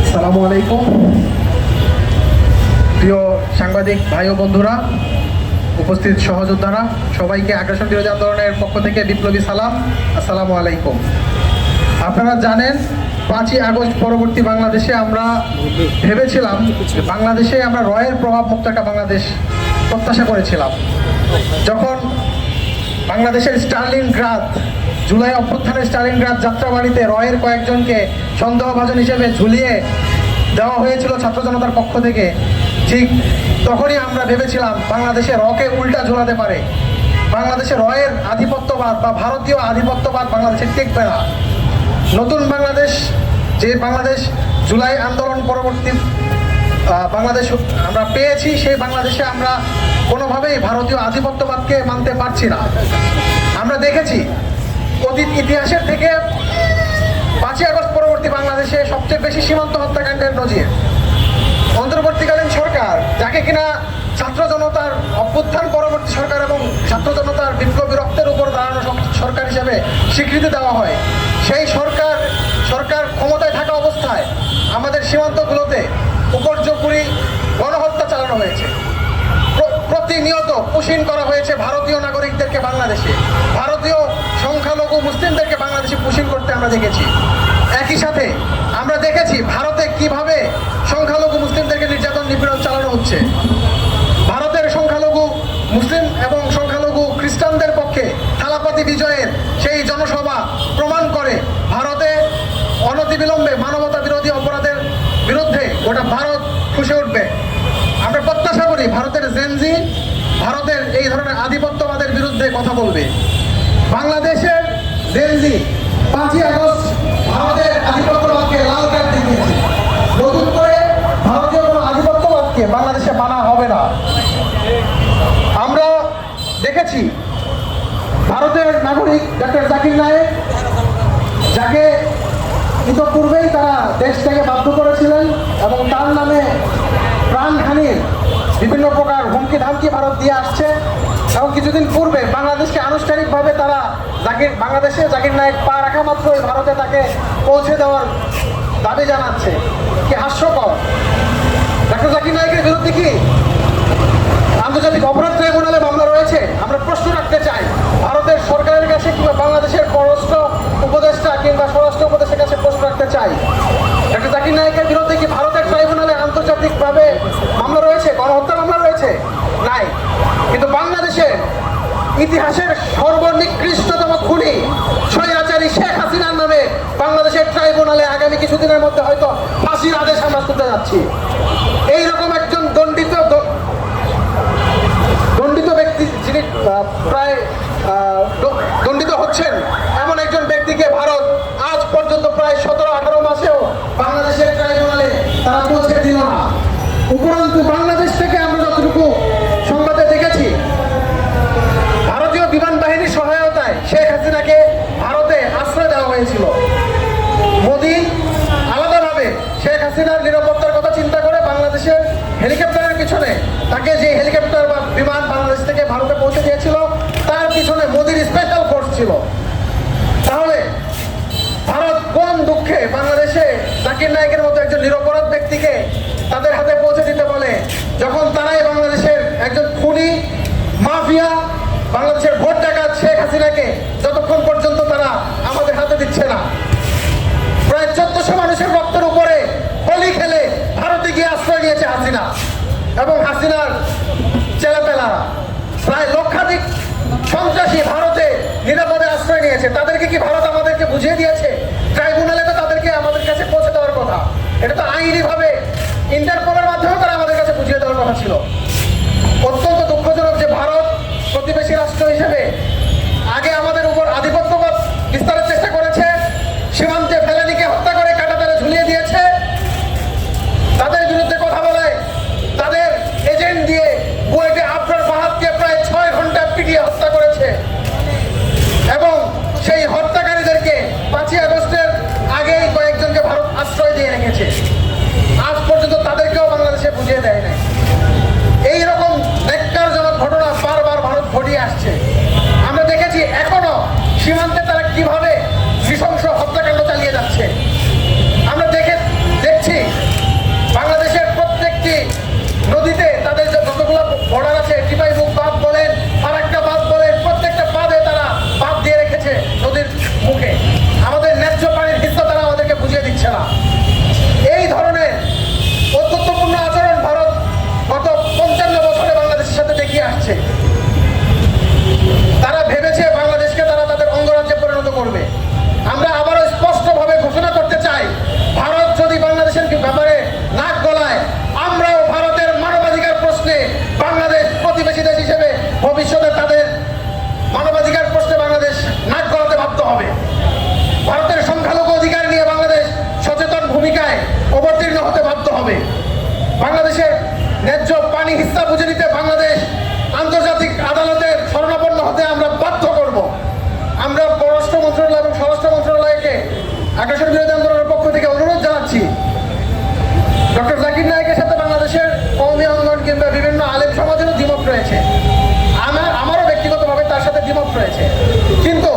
আসসালামু আলাইকুম প্রিয় সাংবাদিক ভাই ও বন্ধুরা, উপস্থিত সহযোদ্ধারা, সবাইকে আগ্রাসন বিরোধী আন্দোলনের পক্ষ থেকে বিপ্লবী সালাম। আসসালামু আলাইকুম। আপনারা জানেন 5ই আগস্ট পরবর্তী বাংলাদেশে আমরা ভেবেছিলাম বাংলাদেশে আমরা রয়ের প্রভাব মুক্ত একটা বাংলাদেশ প্রত্যাশা করেছিলাম। যখন বাংলাদেশের স্টালিনগ্রাদ জুলাই অভ্যুত্থানের স্টালিনগ্রাদ যাত্রাবাড়িতে রয়ের কয়েকজনকে সন্দেহভাজন হিসেবে ঝুলিয়ে দেওয়া হয়েছিল ছাত্র জনতার পক্ষ থেকে, ঠিক তখনই আমরা ভেবেছিলাম বাংলাদেশে রকে উল্টা ঝোলাতে পারে, বাংলাদেশে রয়ের আধিপত্যবাদ বা ভারতীয় আধিপত্যবাদ বাংলাদেশে টিকবে না। নতুন বাংলাদেশ, যে বাংলাদেশ জুলাই আন্দোলন পরবর্তী বাংলাদেশ আমরা পেয়েছি, সেই বাংলাদেশে আমরা কোনোভাবেই ভারতীয় আধিপত্যবাদকে মানতে পারছি না। আমরা দেখেছি অতীত ইতিহাসের থেকে 5ই আগস্ট পরবর্তী বাংলাদেশে সবচেয়ে বেশি সীমান্ত হত্যাকাণ্ডের নজির। অন্তর্বর্তীকালীন সরকার, যাকে কিনা ছাত্র জনতার অভ্যুত্থান পরবর্তী সরকার এবং ছাত্র জনতার বিপ্লবী রক্তের উপর দাঁড়ানো সরকার হিসেবে স্বীকৃতি দেওয়া হয়, সেই সরকার ক্ষমতায় থাকা অবস্থায় আমাদের সীমান্তগুলোতে উপর্যুপরি গণহত্যা চালানো হয়েছে। প্রতিনিয়ত পুশিন করা হয়েছে ভারতীয় নাগরিকদেরকে বাংলাদেশে, ভারতীয় সংখ্যালঘু মুসলিমদেরকে বাংলাদেশে পুশিন করতে আমরা দেখেছি। একই সাথে আমরা দেখেছি ভারতে কিভাবে সংখ্যালঘু মুসলিমদেরকে নির্যাতন নিপীড়ন চালানো হচ্ছে। ভারতের সংখ্যালঘু মুসলিম এবং সংখ্যালঘু খ্রিস্টানদের পক্ষে থালাপাতি বিজয়ের সেই জনসভা প্রমাণ করে ভারতে অনতিবিলম্বে মানবতা বিরোধী অপরাধের বিরুদ্ধে গোটা ভারত ফুঁসে উঠবে। আমরা প্রত্যাশা করি ভারতের জেনজি ভারতের এই ধরনের আধিপত্যবাদের বিরুদ্ধে কথা বলবে। বাংলাদেশের জেনজি 5ই আগস্ট ভারতের আধিপত্যবাদকে লাল কার্ড দেখিয়েছে। নতুন করে ভারতীয় কোনো আধিপত্যবাদকে বাংলাদেশে মানা হবে না। আমরা দেখেছি ভারতের নাগরিক ডক্টর জাকির নায়েক, যাকে ইতিপূর্বেই তারা দেশ থেকে বাধ্য করেছিলেন এবং তার নামে প্রাণহানির বিভিন্ন প্রকার হুমকি ধামকি ভারত দিয়ে আসছে, এবং কিছুদিন পূর্বে বাংলাদেশকে আনুষ্ঠানিকভাবে তারা বাংলাদেশে জাকির নায়েক পা রাখা মাত্রই ভারতে তাকে পৌঁছে দেওয়ার দাবি জানাচ্ছে। কি হাস্যকর! ডক্টর জাকির নায়েকের বিরুদ্ধে কি আন্তর্জাতিক অপরাধ ট্রাইব্যুনালে মামলা রয়েছে? আমরা প্রশ্ন রাখতে চাই ভারতের সরকারের কাছে কিংবা বাংলাদেশের পররাষ্ট্র উপদেষ্টা কিংবা স্বরাষ্ট্র উপদেষ্টার কাছে প্রশ্ন রাখতে চাই, ডক্টর জাকির নায়েকের বিরুদ্ধে কি ভারতের ট্রাইব্যুনালে আন্তর্জাতিকভাবে মামলা রয়েছে, গণহত্যা মামলা রয়েছে? নাই। কিন্তু বাংলাদেশের ইতিহাসের সর্বনিকৃষ্টতম খুনি স্বৈরাচারী শেখ হাসিনার নামে বাংলাদেশের ট্রাইব্যুনালে আগামী কিছুদিনের মধ্যে হয়তো ফাঁসির আদেশ আমরা শুনতে যাচ্ছি। এইরকম একজন দণ্ডিত ব্যক্তি, যিনি প্রায় দণ্ডিত হচ্ছেন, এমন একজন ব্যক্তিকে ভারত আজ পর্যন্ত প্রায় 17-18 মাসেও বাংলাদেশের ট্রাইব্যুনালে তারা পৌঁছে দিল না। উপরন্তু বাংলাদেশ থেকে আমরা যতটুকু সংবাদে দেখেছি, ভারতীয় বিমান বাহিনীর সহায়তায় শেখ হাসিনাকে ভারতে আশ্রয় দেওয়া হয়েছিল। মোদি আলাদাভাবে শেখ হাসিনার নিরাপত্তার কথা চিন্তা করে বাংলাদেশের হেলিকপ্টারের পিছনে, তাকে যে হেলিকপ্টার বা বিমান বাংলাদেশ থেকে ভারতে পৌঁছে দিয়েছিল, তার পিছনে মোদির স্পেশাল ফোর্স ছিল। তাহলে ভারত কোন দুঃখে বাংলাদেশে জাকির নায়েকের মতো একজন নিরপরাধ ব্যক্তিকে তাদের হাতে পৌঁছে দিতে বলে, যখন তারাই বাংলাদেশের একজন খুনি মাফিয়া, বাংলাদেশের ভোট ডাকাত শেখ হাসিনাকে যতক্ষণ পর্যন্ত তারা আমাদের হাতে দিচ্ছে না। প্রায় 1400 মানুষের রক্তের উপরে হোলি খেলে ভারতে গিয়ে আশ্রয় নিয়েছে হাসিনা এবং হাসিনার ছেলেপেলারা। প্রায় লক্ষাধিক সন্ত্রাসী ভারতে নিরাপদে আশ্রয় নিয়েছে। তাদেরকে কি ভারত আমাদেরকে বুঝিয়ে দিয়েছে? ট্রাইব্যুনালে তো তাদেরকে আমাদের কাছে পৌঁছে দেওয়ার কথা, এটা তো আইনিভাবে ইন্টারপোলের মাধ্যমে তারা আমাদের কাছে বুঝিয়ে দেওয়ার কথা ছিল। অত্যন্ত দুঃখজনক যে ভারত প্রতিবেশী রাষ্ট্র হিসেবে আগে আমাদের উপর আধিপত্যবাদ বিস্তারের চেষ্টা করেছে, সীমান্তে ফেলানিকে হত্যা করে কাঁটাতারে ঝুলিয়ে দিয়েছে, তাদের বিরুদ্ধে কথা বলে তাদের এজেন্ট দিয়ে বুয়েটে আফরার ফাহাদকে প্রায় 6 ঘন্টা পিটিয়ে হত্যা করেছে, এবং সেই হত্যাকারীদেরকে 5ই আগস্টের আগেই কয়েকজনকে ভারত আশ্রয় দিয়ে রেখেছে। আজ পর্যন্ত তাদেরকেও বাংলাদেশে বুঝিয়ে দেয় নাই। হবে। বাংলাদেশের ন্যায্য পানি হিস্সা বুঝে নিতে বাংলাদেশ আন্তর্জাতিক আদালতের শরণাপন্ন হতে আমরা বাধ্য করব। আমরা পররাষ্ট্র মন্ত্রণালয় এবং স্বরাষ্ট্র মন্ত্রণালয়কে আগ্রাসন বিরোধী আন্দোলনের পক্ষ থেকে অনুরোধ জানাচ্ছি, ডক্টর জাকির নায়েকের সাথে বাংলাদেশের কওমি অঙ্গন কিংবা বিভিন্ন আলেম সমাজেরও দ্বিমত রয়েছে, আমারও ব্যক্তিগতভাবে তার সাথে দ্বিমত রয়েছে। কিন্তু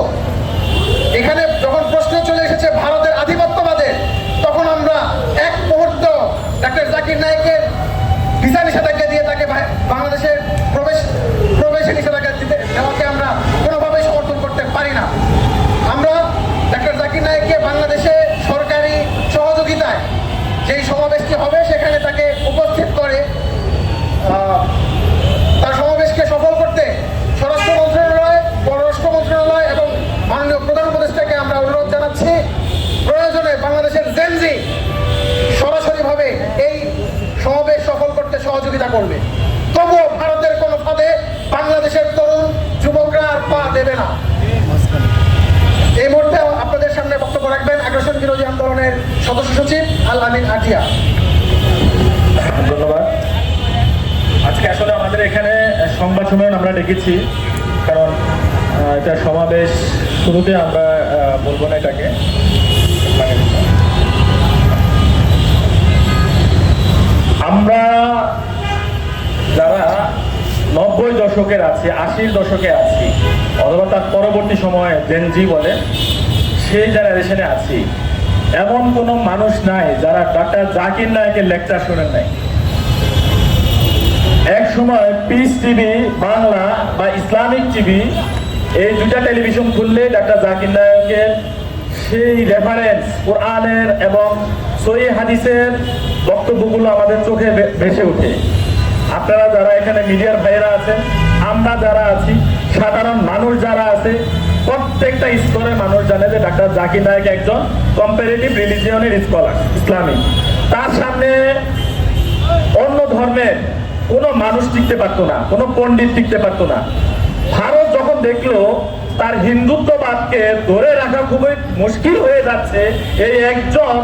এখানে যখন প্রশ্ন চলে এসেছে ভারতের আধিপত্যবাদের, তখন আমরা এক মুহূর্ত ডক্টর জাকির নায়েকের ভিসা নিষেধাজ্ঞা দিয়ে তাকে বাংলাদেশের প্রবেশে নিষেধাজ্ঞা দেওয়াকে আমরা কোনোভাবেই সমর্থন করতে পারি না। আমরা ডক্টর জাকির নায়েককে বাংলাদেশে সরকারি সহযোগিতায় যেই সমাবেশটি হবে সেখানে তাকে উপস্থিত করে তার সমাবেশকে সফল করতে স্বরাষ্ট্র মন্ত্রণালয়, পররাষ্ট্র মন্ত্রণালয় এবং মাননীয় প্রধান উপদেষ্টাকে আমরা অনুরোধ জানাচ্ছি, প্রয়োজনে বাংলাদেশের জেনজি সরাসরিভাবে এই সমাবেশ সফল করতে সহযোগিতা করবে। তবুও ভারতের কোনো ফাঁদে বাংলাদেশের তরুণ যুবকরা আর পা দেবে না। এই মুহূর্তে আপনাদের সামনে বক্তব্য রাখবেন আগ্রাসন বিরোধী আন্দোলনের সদস্য সচিব আল আমিন আটিয়া। ধন্যবাদ। আজকে আসলে আমাদের এখানে সংবাদ সম্মেলন আমরা ডেকেছি, কারণ এটা সমাবেশ শুরুতে আমরা বলবো না এটাকে। আমরা যারা 90 দশকের আছি, 80 দশকে আছি, অথবা তার পরবর্তী সময়ে জেনজি বলে সেই জেনারেশনে আছি, এমন কোনো মানুষ নাই যারা ডক্টর জাকির নায়েকের লেকচার শোনেন নাই। এক সময় পিস টিভি বাংলা বা ইসলামিক টিভি, এই দুইটা টেলিভিশন খুললে ডক্টর জাকির নায়েকের সেই রেফারেন্স কোরআনের এবং সহিহ হাদিসের বক্তব্যগুলো আমাদের চোখে ভেসে ওঠে। আপনারা যারা এখানে মিডিয়ার ভাইয়েরা আছেন, আমরা যারা আছি, সাধারণ মানুষ যারা আছে, প্রত্যেকটা স্তরের মানুষ জানে যে ডক্টর জাকির নায়েক একজন কম্পারেটিভ রিলিজিয়নের স্কলার, ইসলামিক। তার সামনে অন্য ধর্মের কোনো মানুষ টিকতে পারতো না, কোনো পণ্ডিত টিকতে পারতো না। ভারত যখন দেখলো তার হিন্দুত্ববাদকে ধরে রাখা খুবই মুশকিল হয়ে যাচ্ছে এই একজন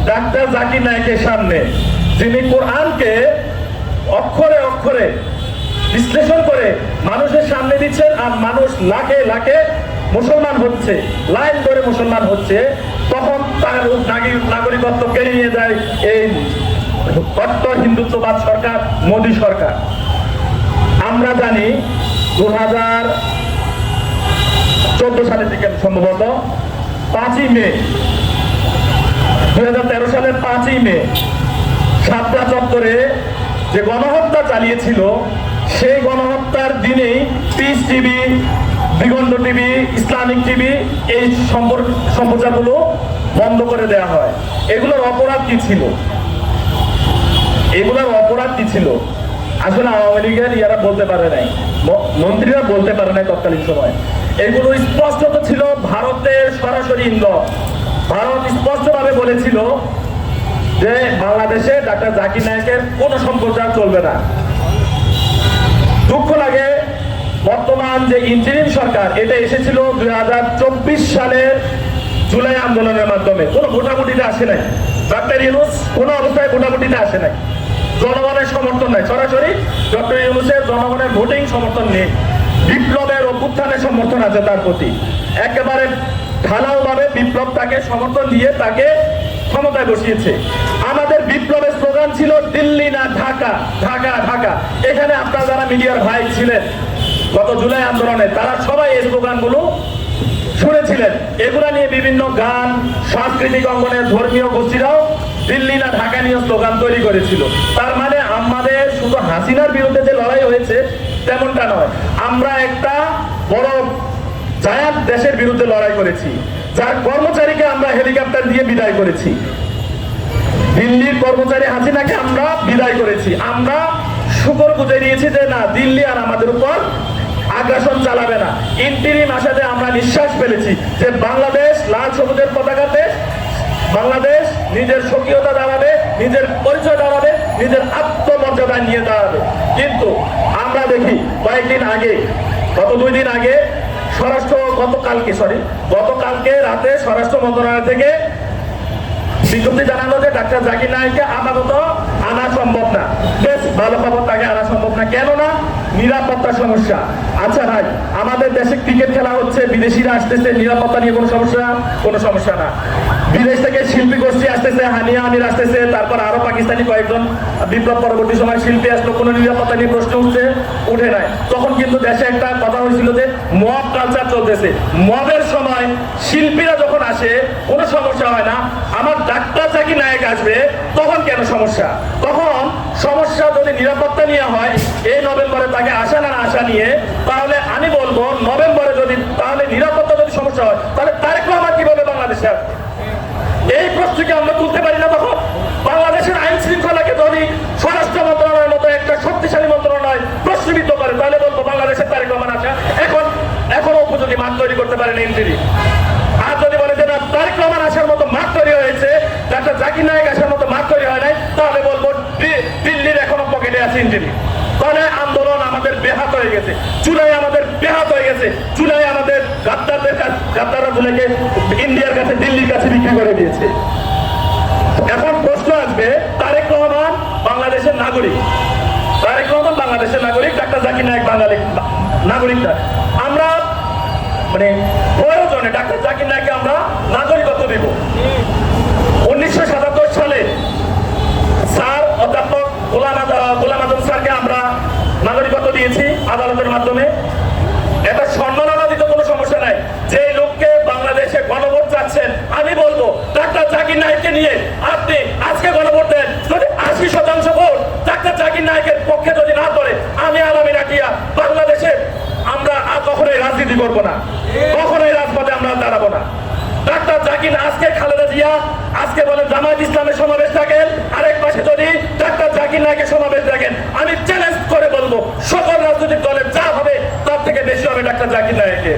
ডক্টর জাকির নায়েকের সামনে, যিনি কোরআনকে অক্ষরে অক্ষরে বিশ্লেষণ করে মানুষের সামনে দিচ্ছেন, আর মানুষ লাখে লাখে মুসলমান হচ্ছে, লাইন ধরে মুসলমান হচ্ছে, তখন তার নাগরিকত্ব কেড়ে নিয়ে যায় এই কট্টর হিন্দুত্ববাদ সরকার, মোদী সরকার। আমরা জানি 2014 সালের দিকে সম্ভবত 5ই মে, 2013 সালের 5ই মে শাপলা চত্বরে যে গণহত্যা চালিয়েছিল, সেই গণহত্যার দিনেই পিস টিভি, দিগন্ত টিভি, ইসলামিক টিভি এই সম্প্রচারগুলো বন্ধ করে দেওয়া হয়। এগুলোর অপরাধ কি ছিল? এগুলোর অপরাধ কি ছিল? আসলে আওয়ামী লীগের ইয়ারা বলতে পারে নাই, মন্ত্রীরা বলতে পারে নাই তৎকালীন সময়। এগুলো স্পষ্টত ছিল ভারতের সরাসরি ইন্ধন। ভারত স্পষ্টভাবে বলেছিল যে বাংলাদেশে ডক্টর জাকির নায়েকের কোনো সম্প্রচার চলবে না। দুঃখ লাগে, বর্তমান যে ইন্টারিম সরকার, এটা এসেছিল 2024 সালের জুলাই আন্দোলনের মাধ্যমে, কোনো ভোটাভুটিতে আসে নাই। ডক্টর ইউনূস কোনো অবস্থায় ভোটাভুটিতে আসে নাই, জনগণের সমর্থন নাই, সরাসরি ডক্টর ইউনূসের জনগণের ভোটিং সমর্থন নেই। বিপ্লবের অভ্যুত্থানের সমর্থন আছে তার প্রতি, একেবারে ঢালাওভাবে বিপ্লব তাকে সমর্থন দিয়ে তাকে ক্ষমতায় বসিয়েছে। আমাদের বিপ্লবের স্লোগান ছিল দিল্লি না ঢাকা, ঢাকা ঢাকা। এখানে আপনারা যারা মিডিয়ার ভাই ছিলেন গত জুলাই আন্দোলনে, তারা সবাই এই স্লোগানগুলো শুনেছিলেন। এগুলা নিয়ে বিভিন্ন গান, সাংস্কৃতিক অঙ্গনের ধর্মীয় গোষ্ঠীরাও দিল্লি না ঢাকা নিয়ে স্লোগান তৈরি করেছিল। তার মানে আমাদের শুধু হাসিনার বিরুদ্ধে যে লড়াই হয়েছে তেমনটা নয়, আমরা একটা বড় জায়ান্ট দেশের বিরুদ্ধে লড়াই করেছি, যার কর্মচারীকে আমরা হেলিকপ্টার দিয়ে বিদায় করেছি। দিল্লির কর্মচারী হাসিনাকে আমরা বিদায় করেছি। আমরা শুকর গুজে দিয়েছি যে না, দিল্লি আর আমাদের উপর আগ্রাসন চালাবে না। ইন্টিরিম আসাতে আমরা নিঃশ্বাস ফেলেছি যে বাংলাদেশ লাল সবুজের পতাকাতে বাংলাদেশ নিজের স্বকীয়তা দাঁড়াবে, নিজের পরিচয় দাঁড়াবে, নিজের আত্মমর্যাদা নিয়ে দাঁড়াবে। কিন্তু আমরা দেখি কয়েকদিন আগে, গত 2 দিন আগে গতকালকে রাতে স্বরাষ্ট্র মন্ত্রণালয় থেকে বিজ্ঞপ্তি জানালো যে ডক্টর জাকির নায়েককে আপাতত আনা সম্ভব না। বেশ ভালো খবর, তাকে আনা সম্ভব না। কেন না? নিরাপত্তার সমস্যা। আচ্ছা ভাই, আমাদের দেশে ক্রিকেট খেলা হচ্ছে, বিদেশিরা আসতেছে, নিরাপত্তা নিয়ে কোনো সমস্যা? কোনো সমস্যা না। বিদেশ থেকে শিল্পী গোষ্ঠী আসতেছে, হানিয়া আমির আসতেছে, তারপর আরো পাকিস্তানি কয়েকজন বিপ্লব পরবর্তী সময় শিল্পী আসলো, কোনো নিরাপত্তা নিয়ে প্রশ্ন উঠে নাই। তখন কিন্তু দেশে একটা কথা হয়েছিল যে মব কালচার চলতেছে। মবের সময় শিল্পীরা যখন আসে কোনো সমস্যা হয় না, আমার ডাক্তার জাকির নায়েক আসবে তখন কেন সমস্যা? তখন সমস্যা যদি নিরাপত্তা নিয়ে হয়, এই নভেম্বরে তাকে আসা না আসা নিয়ে, তাহলে আমি বলবো নভেম্বরে যদি তাহলে নিরাপত্তা যদি সমস্যা হয়, তাহলে তারেক রহমান কিভাবে বাংলাদেশে আসবে? এই প্রশ্নকে আমরা তুলতে পারি না। তখন বাংলাদেশের আইন শৃঙ্খলাকে যদি স্বরাষ্ট্র মন্ত্রণালয়ের মতো একটা শক্তিশালী মন্ত্রণালয় প্রশ্নবিদ্ধ করে, তাহলে বলবো বাংলাদেশের তারেক রহমান আসা এখনো উপযোগী মাঠ তৈরি করতে পারেন ইন্টারি। আর যদি বলে যে না, তারেক রহমান আসার মতো মাঠ তৈরি হয়েছে, ডাক্তার জাকির নায়েক আসার মতো মাঠ তৈরি হয় নাই, তাহলে বলবো দিল্লির এখনো পকেটে আছে ইন্টারি। তাহলে আন্দোলন আমাদের বেহাত হয়ে গেছে, জুলাই আমাদের বেহাত হয়ে গেছে। জুলাই আমাদের গাদ্দাররা জুলাইকে ইন্ডিয়ার কাছে, দিল্লির কাছে বিক্রি করে দিয়েছে। এখন প্রশ্ন আসবে, তারেক রহমান বাংলাদেশের নাগরিক, তারেক রহমান বাংলাদেশের নাগরিক, ডাক্তার জাকির নায়েক বাঙালি নাগরিক না। আমরা মানে প্রয়োজনে ডাক্তার জাকির নায়েককে আমরা নাগরিকত্ব দিব। 1977 সালে স্যার অধ্যাপক গোলাম আজম স্যারকে আমরা নাগরিকত্ব দিয়েছি আদালতের মাধ্যমে। এটা সম্মাননা দিতে কোনো সমস্যা নাই। যে লোককে বাংলাদেশে গণভোট চাচ্ছেন, আমি বলবো ডাক্তার জাকির নায়েককে নিয়ে আপনি আজকে গণভোট দেন। যদি 80% ভোট ডাক্তার জাকির নায়েকের পক্ষে যদি না পড়ে, আমি আলামিন আটিয়া বাংলাদেশে আমরা আর কখনোই রাজনীতি করবো না, কখনোই রাজপথে আমরা দাঁড়াবো না। ডাক্তার জাকির আজকে খালেদা জিয়া আজকে বলেন জামায়াত ইসলামের সমাবেশ থাকেন, আরেক পাশে যদি ডাক্তার জাকির নায়েকের সমাবেশ দেখেন, আমি চ্যালেঞ্জ করে বলবো সকল রাজনৈতিক দলের যা হবে তার থেকে বেশি হবে ডাক্তার জাকির নায়েকে।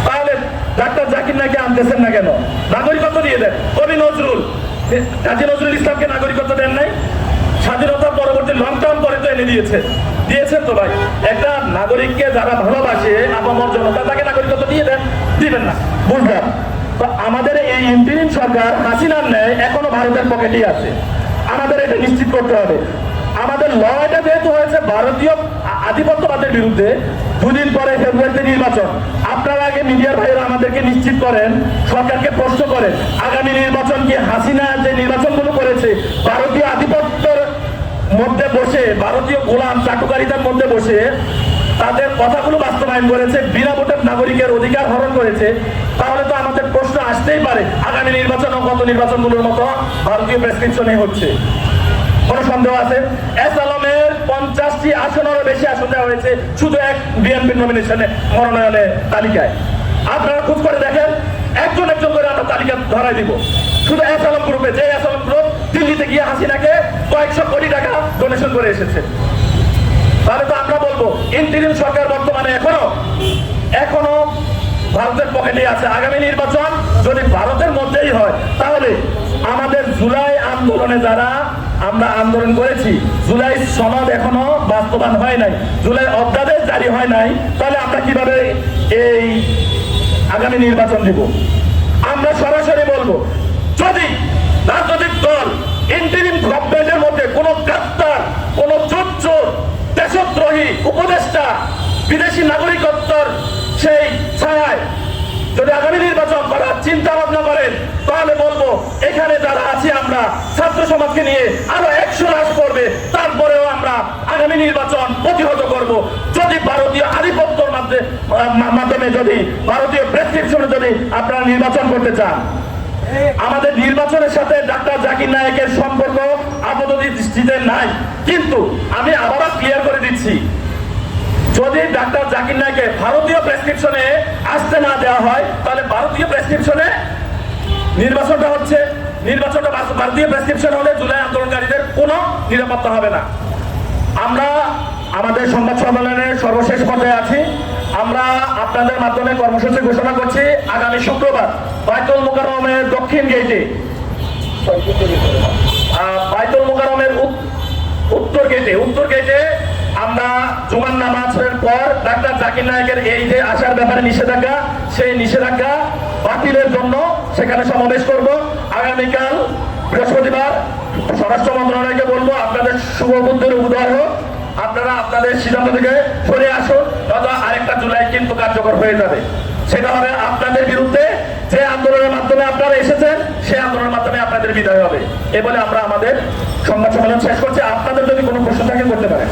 তাহলে ডাক্তার জাকির নায়েককে আনতেছেন না কেন? নাগরিকত্ব দিয়ে দেন। কবি নজরুল, কাজী নজরুল ইসলামকে নাগরিকত্ব দেন নাই? স্বাধীনতার পরবর্তী লং টার্ম পরে তো এনে দিয়েছেন তো ভাই। একটা নাগরিককে যারা ভালোবাসে, আপামর জনতা, তাকে নাগরিকত্ব দিয়ে দেন। দিবেন না, বুঝলাম। তো আমাদের এই ইন্টারিম সরকার হাসিনার ন্যায় এখনো ভারতের পকেটেই আছে। আমাদের এটা নিশ্চিত করতে হবে। আমাদের লড়াইটা যেহেতু হয়েছে ভারতীয় আধিপত্যবাদের বিরুদ্ধে, দুদিন পরে ফেব্রুয়ারিতে নির্বাচন। আপনারা আগে মিডিয়ার ভাইয়েরা আমাদেরকে নিশ্চিত করেন, সরকারকে প্রশ্ন করেন, আগামী নির্বাচন কি হাসিনা যে নির্বাচনগুলো করেছে ভারতীয় আধিপত্যের মধ্যে বসে, ভারতীয় গোলাম চাটুকারিতার মধ্যে বসে তাদের কথাগুলো বাস্তবায়ন করেছে, বিনা ভোটের নাগরিকের অধিকার হরণ করেছে? তাহলে তো আমাদের প্রশ্ন আসতেই পারে, আগামী নির্বাচন ও গত নির্বাচনগুলোর মতো ভারতীয় প্রেসক্রিপশনে হচ্ছে? কোন সন্দেহ আছে? এস আলমের 50টি আসনেরও বেশি আসন দেওয়া হয়েছে শুধু এক বিএনপির নমিনেশনে, মনোনয়নের তালিকায়। আপনারা খোঁজ করে দেখেন, একজন একজন করে আমরা তালিকা ধরাই দিব। শুধু এস আলম গ্রুপে, যে এস আলম গ্রুপ দিল্লিতে গিয়ে হাসিনাকে কয়েকশো কোটি টাকা ডোনেশন করে এসেছে। তাহলে তো আমরা বলবো ইন্টারিম সরকার বর্তমানে এখনো ভারতের পকেটে আছে। আগামী নির্বাচন যদি ভারতের মধ্যেই হয়, তাহলে আমাদের জুলাই আন্দোলনে যারা আমরা আন্দোলন করেছি, জুলাই সনদ এখনো বাস্তবায়ন হয় নাই, জুলাই অধ্যাদেশ জারি হয় নাই, তাহলে আমরা কিভাবে এই আগামী নির্বাচন দিব? আমরা সরাসরি বলবো, যদি রাজনৈতিক দল ইন্টারিম গভর্নমেন্টের মধ্যে কোন গাদ্দার, কোন চোর, দেশদ্রোহী উপদেষ্টা, বিদেশি নাগরিকত্বর সেই ছায়ায় যদি আগামী নির্বাচন করার চিন্তা ভাবনা করেন, তাহলে বলবো এখানে যারা আছি আমরা ছাত্র সমাজকে নিয়ে আরো 100 লাশ করবে, তারপরেও আমরা আগামী নির্বাচন প্রতিহত করব। যদি ভারতীয় আধিপত্যের মাধ্যমে, যদি ভারতীয় প্রেসক্রিপশনে যদি আপনারা নির্বাচন করতে চান, আমাদের নির্বাচনের সাথে ডাক্তার জাকির নায়েকের সম্পর্ক আপাতত দৃষ্টিতে নাই। কিন্তু আমি আবার ক্লিয়ার করে দিচ্ছি, যদি ডাক্তার জাকির নায়েককে ভারতীয় প্রেসক্রিপশনে আসতে না দেওয়া হয়, তাহলে ভারতীয় প্রেসক্রিপশনে নির্বাচনটা হচ্ছে, নির্বাচনটা ভারতীয় প্রেসক্রিপশন হলে জুলাই আন্দোলনকারীদের কোনো নিরাপত্তা হবে না। আমরা আমাদের সংবাদ সম্মেলনের সর্বশেষ পর্যায়ে আছি। আমরা আপনাদের মাধ্যমে কর্মসূচি ঘোষণা করছি, আগামী শুক্রবার বাইতুল মোকাররমের দক্ষিণ গেটে, বাইতুল মোকাররমের উত্তর গেটে আমরা জুমার নামাজের পর ডাক্তার জাকির নায়েকের এই যে আসার ব্যাপারে নিষেধাজ্ঞা, সেই নিষেধাজ্ঞা বাতিলের জন্য সেখানে সমাবেশ করব। আগামীকাল বৃহস্পতিবার স্বরাষ্ট্র মন্ত্রণালয়কে বলবো আপনাদের শুভ বুদ্ধির উদয় হোক, আপনারা আপনাদের সিদ্ধান্ত থেকে সরে আসুন, নয়তো আরেকটা জুলাই কিন্তু কার্যকর হয়ে যাবে। সেটা হবে আপনাদের বিরুদ্ধে, যে আন্দোলনের মাধ্যমে আপনারা এসেছেন সেই আন্দোলনের মাধ্যমে আপনাদের বিদায় হবে। এ বলে আমরা আমাদের সংবাদ সম্মেলন শেষ করছি। আপনাদের যদি কোনো প্রশ্ন থাকে করতে পারেন।